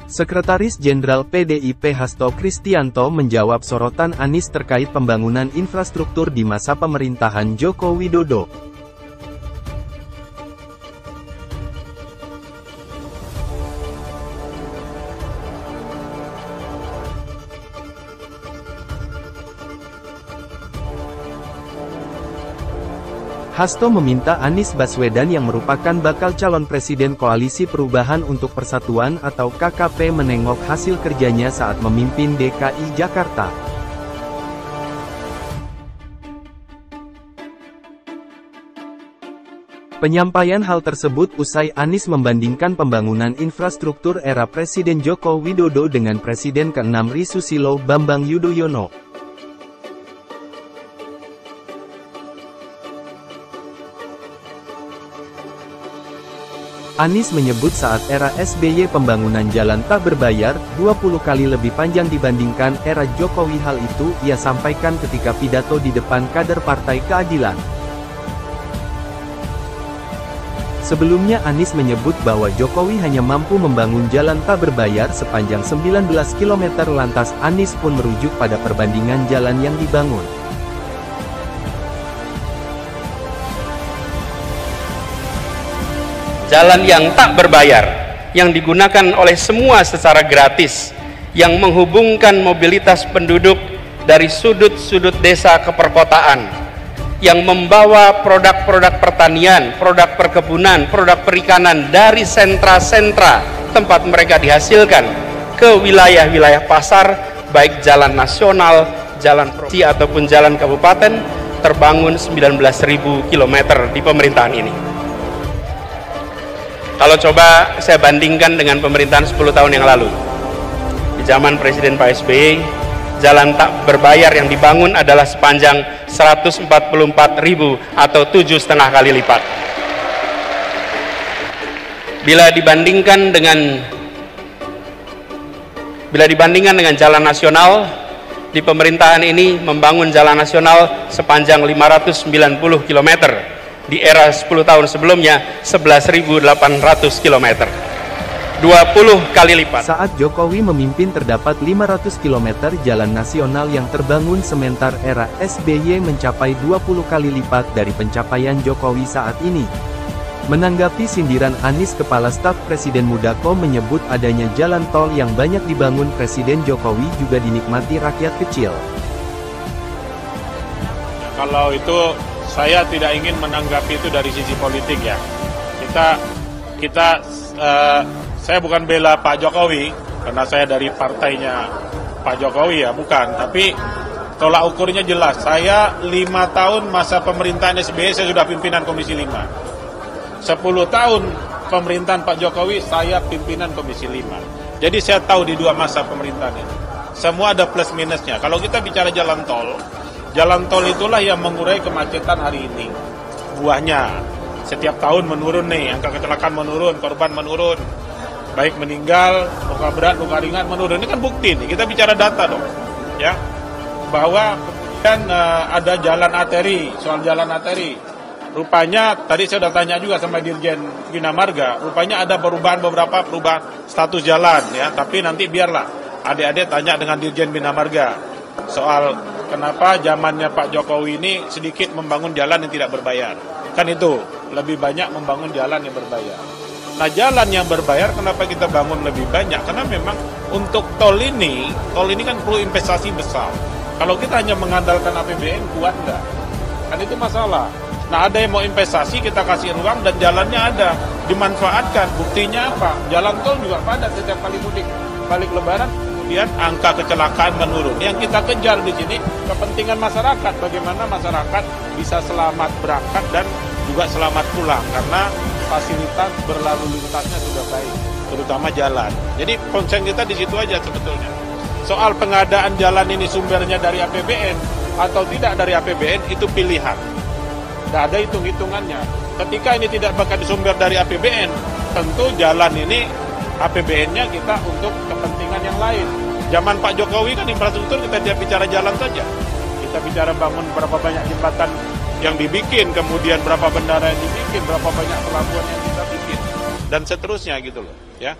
Sekretaris Jenderal PDIP Hasto Kristianto menjawab sorotan Anies terkait pembangunan infrastruktur di masa pemerintahan Joko Widodo. Hasto meminta Anies Baswedan yang merupakan bakal calon presiden Koalisi Perubahan untuk Persatuan atau KKP menengok hasil kerjanya saat memimpin DKI Jakarta. Penyampaian hal tersebut usai Anies membandingkan pembangunan infrastruktur era Presiden Joko Widodo dengan Presiden ke-6 Susilo Bambang Yudhoyono. Anies menyebut saat era SBY pembangunan jalan tak berbayar, 20 kali lebih panjang dibandingkan era Jokowi. Hal itu ia sampaikan ketika pidato di depan kader Partai Keadilan. Sebelumnya Anies menyebut bahwa Jokowi hanya mampu membangun jalan tak berbayar sepanjang 19 km. Lantas Anies pun merujuk pada perbandingan jalan yang dibangun. Jalan yang tak berbayar, yang digunakan oleh semua secara gratis, yang menghubungkan mobilitas penduduk dari sudut-sudut desa ke perkotaan, yang membawa produk-produk pertanian, produk perkebunan, produk perikanan dari sentra-sentra tempat mereka dihasilkan ke wilayah-wilayah pasar, baik jalan nasional, jalan provinsi ataupun jalan kabupaten, terbangun 19.000 km di pemerintahan ini. Kalau coba saya bandingkan dengan pemerintahan 10 tahun yang lalu, di zaman Presiden Pak SBY, jalan tak berbayar yang dibangun adalah sepanjang 144.000 atau 7,5 kali lipat. Bila dibandingkan dengan jalan nasional, di pemerintahan ini membangun jalan nasional sepanjang 590 km. Di era 10 tahun sebelumnya 11.800 km, 20 kali lipat. Saat Jokowi memimpin terdapat 500 km jalan nasional yang terbangun, sementara era SBY mencapai 20 kali lipat dari pencapaian Jokowi saat ini. Menanggapi sindiran Anies, Kepala Staf Presiden Muldoko menyebut adanya jalan tol yang banyak dibangun Presiden Jokowi juga dinikmati rakyat kecil. Kalau itu saya tidak ingin menanggapi itu dari sisi politik ya. Saya bukan bela Pak Jokowi karena saya dari partainya Pak Jokowi ya, bukan. Tapi tolak ukurnya jelas. Saya 5 tahun masa pemerintahan SBY saya sudah pimpinan Komisi 5. 10 tahun pemerintahan Pak Jokowi saya pimpinan Komisi 5. Jadi saya tahu di 2 masa pemerintahan ini semua ada plus minusnya. Kalau kita bicara jalan tol itulah yang mengurai kemacetan hari ini. Buahnya setiap tahun menurun nih, angka kecelakaan menurun, korban menurun, baik meninggal, luka berat, luka ringan menurun. Ini kan bukti nih, kita bicara data dong, ya, bahwa kemudian ada jalan arteri, soal jalan arteri. Rupanya tadi saya sudah tanya juga sama Dirjen Bina Marga, rupanya ada beberapa perubahan status jalan, ya. Tapi nanti biarlah adik-adik tanya dengan Dirjen Bina Marga soal kenapa zamannya Pak Jokowi ini sedikit membangun jalan yang tidak berbayar. Kan itu, lebih banyak membangun jalan yang berbayar. Nah, jalan yang berbayar kenapa kita bangun lebih banyak? Karena memang untuk tol ini kan perlu investasi besar. Kalau kita hanya mengandalkan APBN, kuat enggak? Kan itu masalah. Nah, ada yang mau investasi, kita kasih ruang dan jalannya ada, dimanfaatkan. Buktinya apa? Jalan tol juga padat setiap kali mudik, balik lebaran. Kemudian angka kecelakaan menurun. Yang kita kejar di sini kepentingan masyarakat, bagaimana masyarakat bisa selamat berangkat dan juga selamat pulang karena fasilitas berlalu lintasnya sudah baik, terutama jalan. Jadi konsen kita di situ aja sebetulnya. Soal pengadaan jalan ini sumbernya dari APBN atau tidak dari APBN itu pilihan. Tidak ada hitung-hitungannya. Ketika ini tidak bakal sumber dari APBN, tentu jalan ini APBN-nya kita untuk kepentingan yang lain. Zaman Pak Jokowi kan infrastruktur kita tidak bicara jalan saja. Kita bicara bangun berapa banyak jembatan yang dibikin, kemudian berapa bandara yang dibikin, berapa banyak pelabuhan yang kita bikin. dan seterusnya gitu loh, ya.